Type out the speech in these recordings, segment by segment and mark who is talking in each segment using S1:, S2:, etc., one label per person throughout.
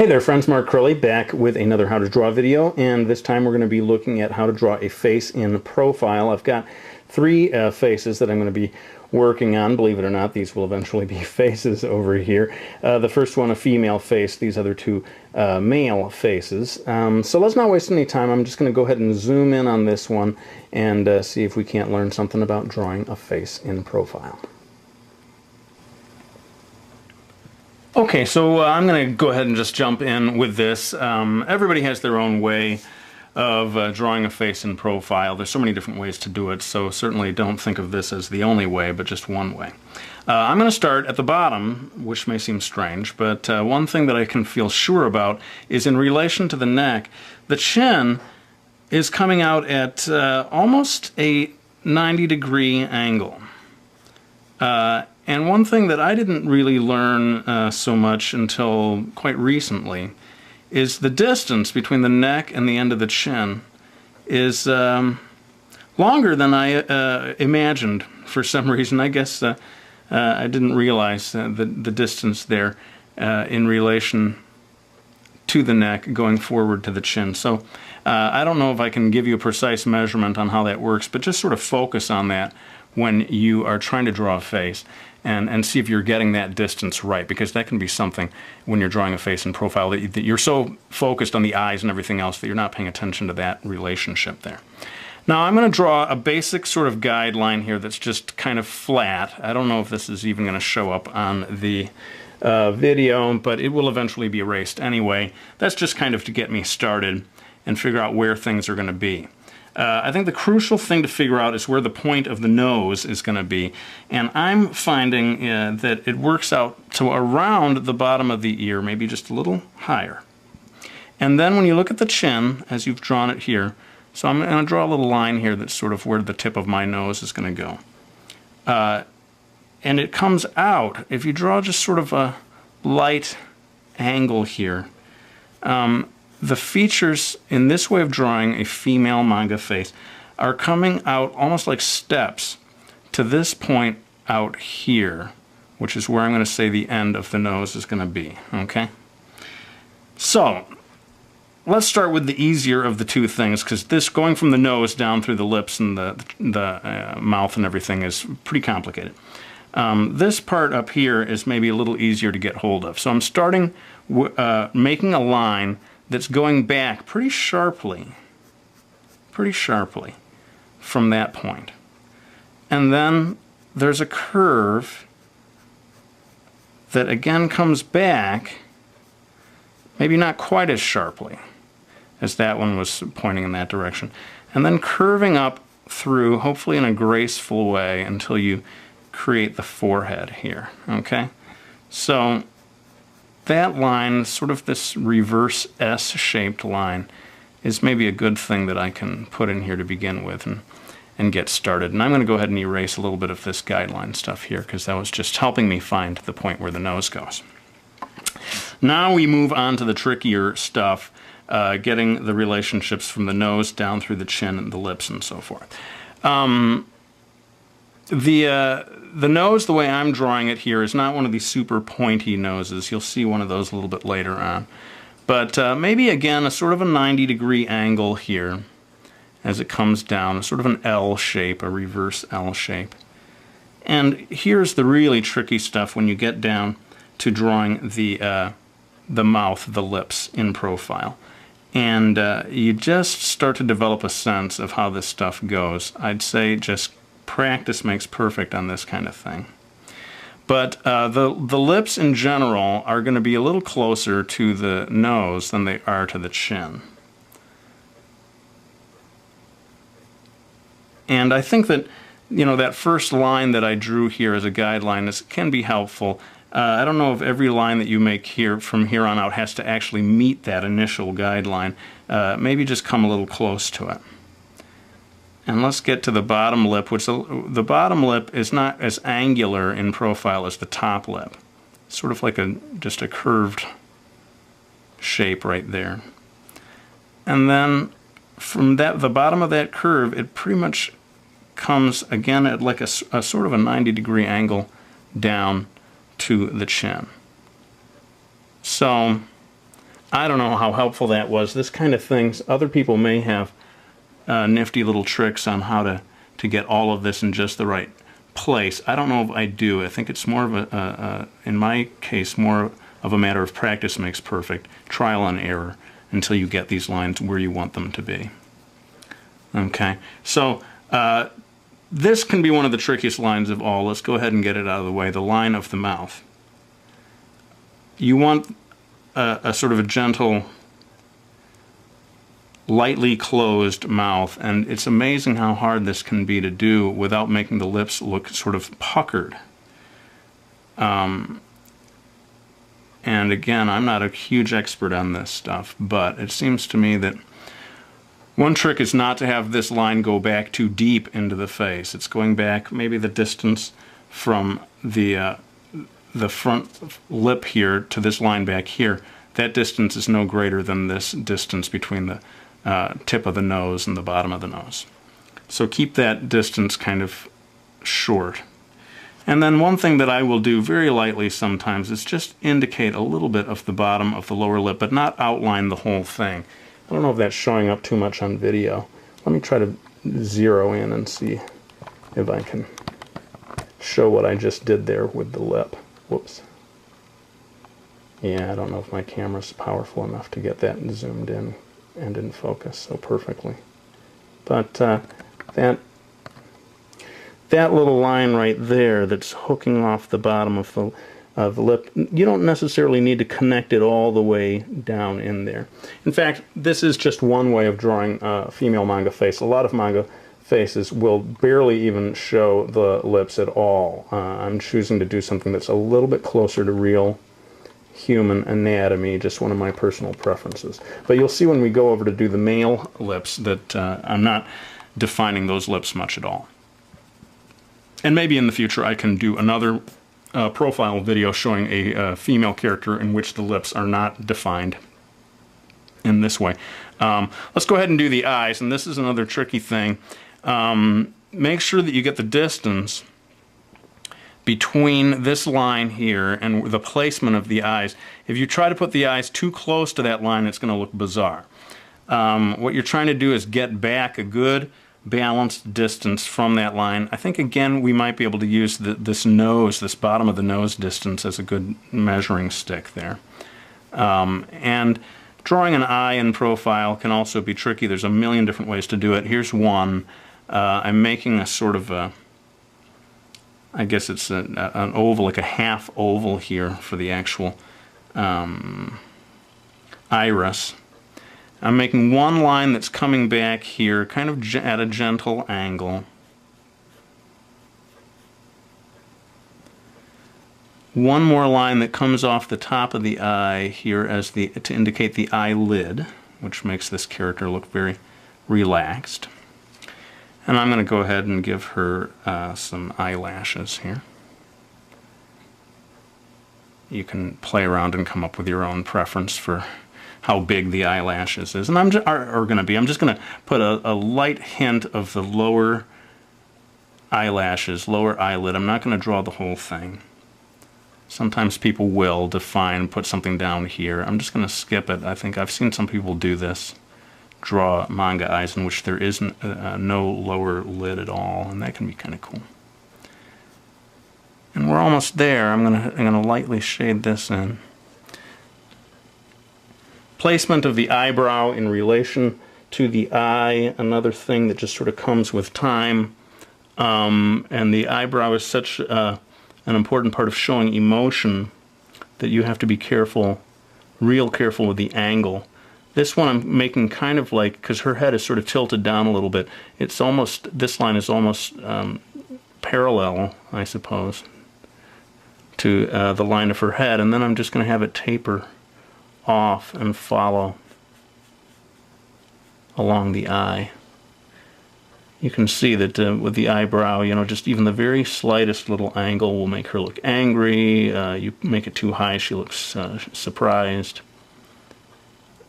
S1: Hey there friends, Mark Crowley back with another how to draw video, and this time we're going to be looking at how to draw a face in profile. I've got three faces that I'm going to be working on. Believe it or not, these will eventually be faces over here. The first one a female face, these other two male faces. So let's not waste any time. I'm just going to go ahead and zoom in on this one and see if we can't learn something about drawing a face in profile. Okay, so I'm going to go ahead and just jump in with this. Everybody has their own way of drawing a face in profile. There's so many different ways to do it, so certainly don't think of this as the only way, but just one way. I'm going to start at the bottom, which may seem strange, but one thing that I can feel sure about is in relation to the neck, the chin is coming out at almost a 90-degree angle. And one thing that I didn't really learn so much until quite recently is the distance between the neck and the end of the chin is longer than I imagined for some reason. I guess I didn't realize the distance there in relation to the neck going forward to the chin. So I don't know if I can give you a precise measurement on how that works, but just sort of focus on that when you are trying to draw a face and see if you're getting that distance right, because that can be something when you're drawing a face in profile that you're so focused on the eyes and everything else that you're not paying attention to that relationship there. Now I'm going to draw a basic sort of guideline here that's just kind of flat. I don't know if this is even going to show up on the video, but it will eventually be erased anyway. That's just kind of to get me started and figure out where things are going to be. I think the crucial thing to figure out is where the point of the nose is going to be, and I'm finding that it works out to around the bottom of the ear, maybe just a little higher. And then when you look at the chin, as you've drawn it here, so I'm going to draw a little line here that's sort of where the tip of my nose is going to go. And it comes out, if you draw just sort of a light angle here, the features in this way of drawing a female manga face are coming out almost like steps to this point out here, which is where I'm going to say the end of the nose is going to be. Okay? So, let's start with the easier of the two things, because this going from the nose down through the lips and the mouth and everything is pretty complicated. This part up here is maybe a little easier to get hold of. So I'm starting making a line that's going back pretty sharply from that point. And then there's a curve that again comes back, maybe not quite as sharply as that one was pointing in that direction, and then curving up through, hopefully in a graceful way, until you create the forehead here. Okay? So that line, sort of this reverse S-shaped line, is maybe a good thing that I can put in here to begin with and get started. And I'm going to go ahead and erase a little bit of this guideline stuff here, because that was just helping me find the point where the nose goes. Now we move on to the trickier stuff, getting the relationships from the nose down through the chin and the lips and so forth. The nose, the way I'm drawing it here, is not one of these super pointy noses. You'll see one of those a little bit later on. But maybe, again, a sort of a 90-degree angle here as it comes down, sort of an L shape, a reverse L shape. And here's the really tricky stuff when you get down to drawing the mouth, the lips in profile. And you just start to develop a sense of how this stuff goes. I'd say just practice makes perfect on this kind of thing. But the lips in general are going to be a little closer to the nose than they are to the chin. And I think that, you know, that first line that I drew here as a guideline can be helpful. I don't know if every line that you make here from here on out has to actually meet that initial guideline. Maybe just come a little close to it. And let's get to the bottom lip, which the bottom lip is not as angular in profile as the top lip. It's sort of like just a curved shape right there. And then from the bottom of that curve, it pretty much comes again at like a sort of a 90-degree angle down to the chin. So I don't know how helpful that was. This kind of things, other people may have nifty little tricks on how to get all of this in just the right place. I don't know if I do. I think it's more of in my case, more of a matter of practice makes perfect, trial and error, until you get these lines where you want them to be. Okay, so this can be one of the trickiest lines of all. Let's go ahead and get it out of the way. The line of the mouth. You want a sort of a gentle, lightly closed mouth, and it's amazing how hard this can be to do without making the lips look sort of puckered. And again, I'm not a huge expert on this stuff, but it seems to me that one trick is not to have this line go back too deep into the face. It's going back maybe the distance from the front lip here to this line back here. That distance is no greater than this distance between the tip of the nose and the bottom of the nose. So keep that distance kind of short. And then one thing that I will do very lightly sometimes is just indicate a little bit of the bottom of the lower lip, but not outline the whole thing. I don't know if that's showing up too much on video. Let me try to zero in and see if I can show what I just did there with the lip. Whoops. Yeah, I don't know if my camera's powerful enough to get that zoomed in and in focus so perfectly. But that little line right there that's hooking off the bottom of the lip, you don't necessarily need to connect it all the way down in there. In fact, this is just one way of drawing a female manga face. A lot of manga faces will barely even show the lips at all. I'm choosing to do something that's a little bit closer to real human anatomy, just one of my personal preferences. But you'll see when we go over to do the male lips that I'm not defining those lips much at all. And maybe in the future I can do another profile video showing a female character in which the lips are not defined in this way. Let's go ahead and do the eyes, and this is another tricky thing. Make sure that you get the distance between this line here and the placement of the eyes. If you try to put the eyes too close to that line, it's going to look bizarre. What you're trying to do is get back a good balanced distance from that line. I think again we might be able to use this nose, this bottom of the nose distance as a good measuring stick there. And drawing an eye in profile can also be tricky. There's a million different ways to do it. Here's one. I'm making a sort of a, I guess it's an oval, like a half oval here for the actual iris. I'm making one line that's coming back here, kind of at a gentle angle. One more line that comes off the top of the eye here as to indicate the eyelid, which makes this character look very relaxed. And I'm going to go ahead and give her some eyelashes here. You can play around and come up with your own preference for how big the eyelashes is, and I'm just going to put a light hint of the lower eyelashes, lower eyelid. I'm not going to draw the whole thing. Sometimes people will define, put something down here. I'm just going to skip it. I think I've seen some people do this, draw manga eyes in which there is no lower lid at all, and that can be kind of cool. And we're almost there. I'm gonna lightly shade this in. Placement of the eyebrow in relation to the eye, another thing that just sort of comes with time. And the eyebrow is such an important part of showing emotion that you have to be careful, real careful with the angle. This one I'm making kind of like, because her head is sort of tilted down a little bit, it's almost, this line is almost parallel, I suppose, to the line of her head, and then I'm just going to have it taper off and follow along the eye. You can see that with the eyebrow, you know, just even the very slightest little angle will make her look angry. You make it too high, she looks surprised.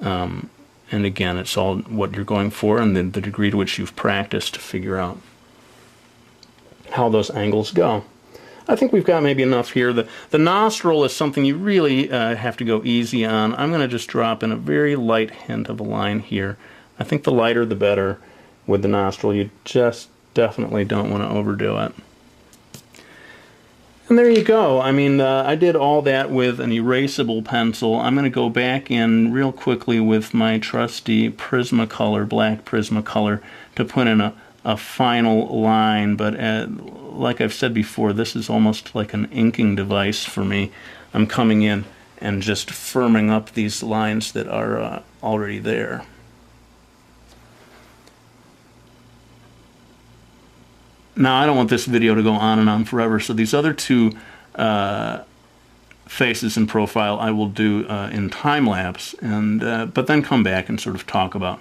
S1: And again, it's all what you're going for and the degree to which you've practiced to figure out how those angles go. I think we've got maybe enough here. The nostril is something you really have to go easy on. I'm going to just drop in a very light hint of a line here. I think the lighter the better with the nostril. You just definitely don't want to overdo it. And there you go. I mean, I did all that with an erasable pencil. I'm going to go back in real quickly with my trusty Prismacolor, black Prismacolor, to put in a final line. But like I've said before, this is almost like an inking device for me. I'm coming in and just firming up these lines that are already there. Now, I don't want this video to go on and on forever, so these other two faces in profile I will do in time-lapse, but then come back and sort of talk about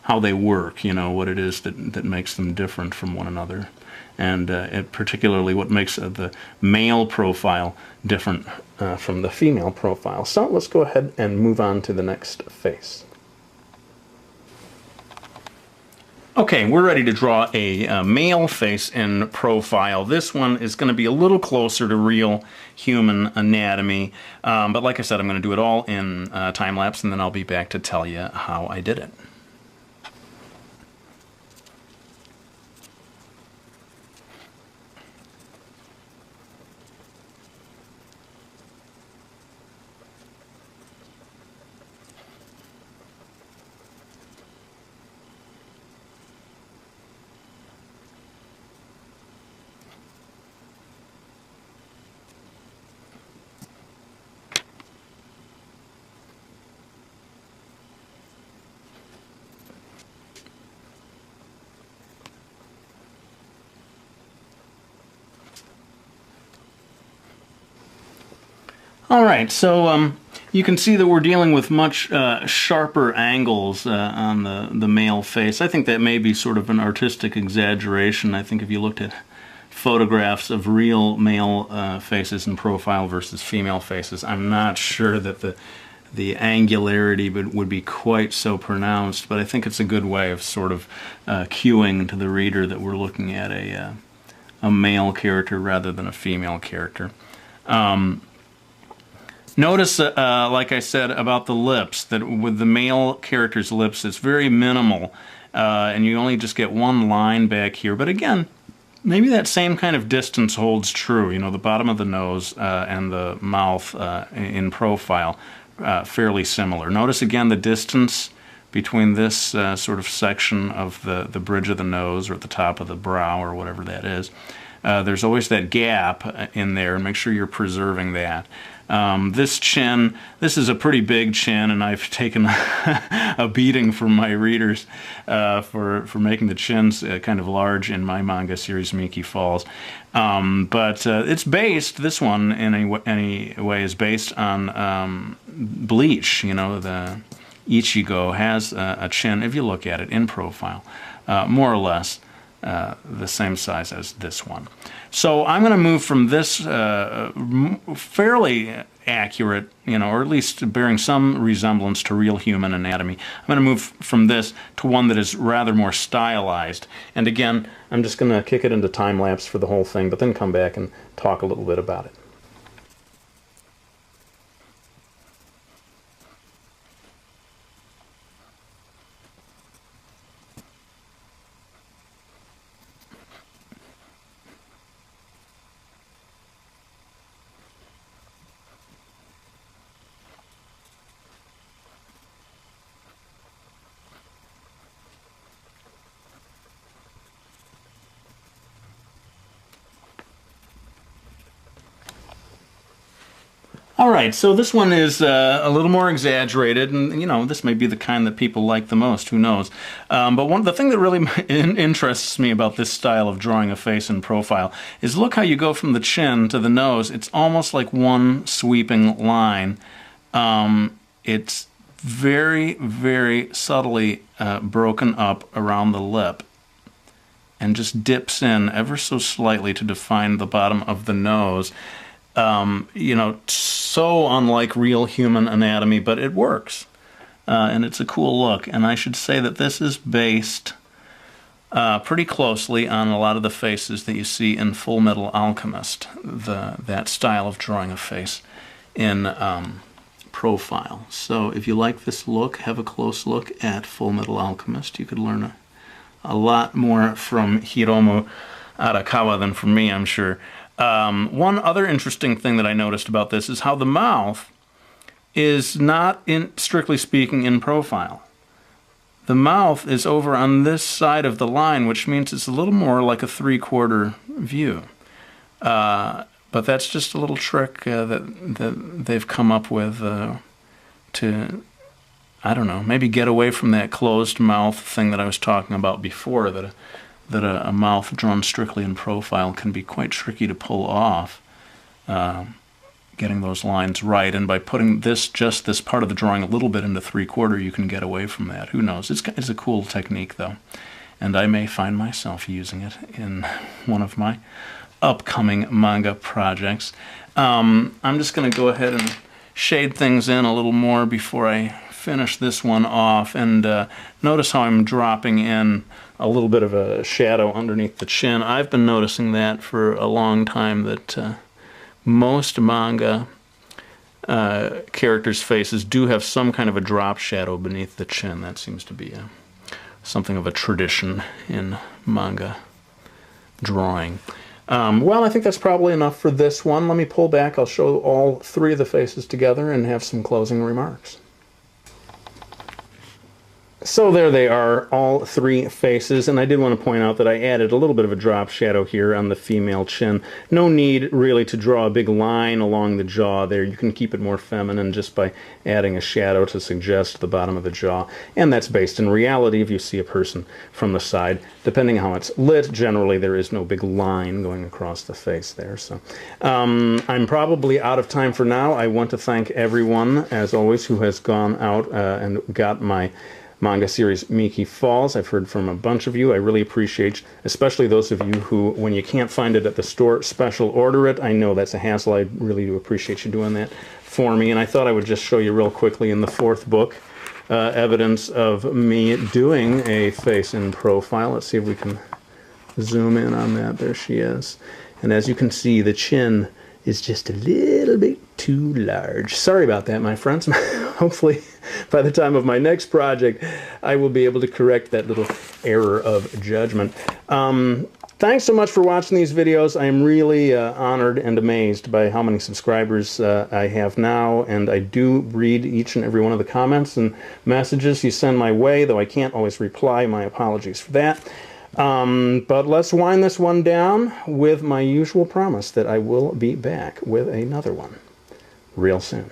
S1: how they work, you know, what it is that makes them different from one another, and particularly what makes the male profile different from the female profile. So let's go ahead and move on to the next face. Okay, we're ready to draw a male face in profile. This one is going to be a little closer to real human anatomy, but like I said, I'm going to do it all in time-lapse, and then I'll be back to tell you how I did it. Alright, so you can see that we're dealing with much sharper angles on the male face. I think that may be sort of an artistic exaggeration. I think if you looked at photographs of real male faces in profile versus female faces, I'm not sure that the angularity would be quite so pronounced, but I think it's a good way of sort of cueing to the reader that we're looking at a male character rather than a female character. Notice, like I said about the lips, that with the male character's lips, it's very minimal, and you only just get one line back here. But again, maybe that same kind of distance holds true. You know, the bottom of the nose and the mouth in profile, fairly similar. Notice again the distance between this sort of section of the bridge of the nose or at the top of the brow or whatever that is. There's always that gap in there, and make sure you're preserving that. This chin, this is a pretty big chin, and I've taken a beating from my readers for making the chins kind of large in my manga series, Miki Falls. But it's based, this one in any way is based on Bleach. You know, the Ichigo has a chin, if you look at it in profile, more or less the same size as this one. So I'm going to move from this fairly accurate, you know, or at least bearing some resemblance to real human anatomy. I'm going to move from this to one that is rather more stylized. And again, I'm just going to kick it into time-lapse for the whole thing, but then come back and talk a little bit about it. Alright, so this one is a little more exaggerated, and you know, this may be the kind that people like the most, who knows. But the thing that really interests me about this style of drawing a face in profile is look how you go from the chin to the nose. It's almost like one sweeping line. It's very, very subtly broken up around the lip and just dips in ever so slightly to define the bottom of the nose. You know, so unlike real human anatomy, but it works. And it's a cool look. And I should say that this is based pretty closely on a lot of the faces that you see in Full Metal Alchemist, that style of drawing a face in profile. So if you like this look, have a close look at Full Metal Alchemist. You could learn a lot more from Hiromu Arakawa than from me, I'm sure. One other interesting thing that I noticed about this is how the mouth is not, strictly speaking, in profile. The mouth is over on this side of the line, which means it's a little more like a 3/4 view. But that's just a little trick that they've come up with to, I don't know, maybe get away from that closed mouth thing that I was talking about before, that a mouth drawn strictly in profile can be quite tricky to pull off, getting those lines right. And by putting just this part of the drawing a little bit into 3/4, you can get away from that. Who knows? It's a cool technique, though, and I may find myself using it in one of my upcoming manga projects. I'm just going to go ahead and shade things in a little more before I finish this one off, and notice how I'm dropping in a little bit of a shadow underneath the chin. I've been noticing that for a long time, that most manga characters' faces do have some kind of a drop shadow beneath the chin. That seems to be something of a tradition in manga drawing. Well, I think that's probably enough for this one. Let me pull back. I'll show all three of the faces together and have some closing remarks. So there they are, all three faces, and I did want to point out that I added a little bit of a drop shadow here on the female chin. No need really to draw a big line along the jaw there. You can keep it more feminine just by adding a shadow to suggest the bottom of the jaw, and that's based in reality. If you see a person from the side, depending on how it's lit, generally there is no big line going across the face there. So I'm probably out of time for now. I want to thank everyone, as always, who has gone out and got my manga series Miki Falls. I've heard from a bunch of you. I really appreciate, especially those of you who, when you can't find it at the store, special order it. I know that's a hassle. I really do appreciate you doing that for me. And I thought I would just show you real quickly in the fourth book evidence of me doing a face in profile. Let's see if we can zoom in on that. There she is. And as you can see, the chin is just a little bit too large. Sorry about that, my friends. Hopefully, by the time of my next project, I will be able to correct that little error of judgment. Thanks so much for watching these videos. I am really honored and amazed by how many subscribers I have now, and I do read each and every one of the comments and messages you send my way, though I can't always reply. My apologies for that. But let's wind this one down with my usual promise that I will be back with another one real soon.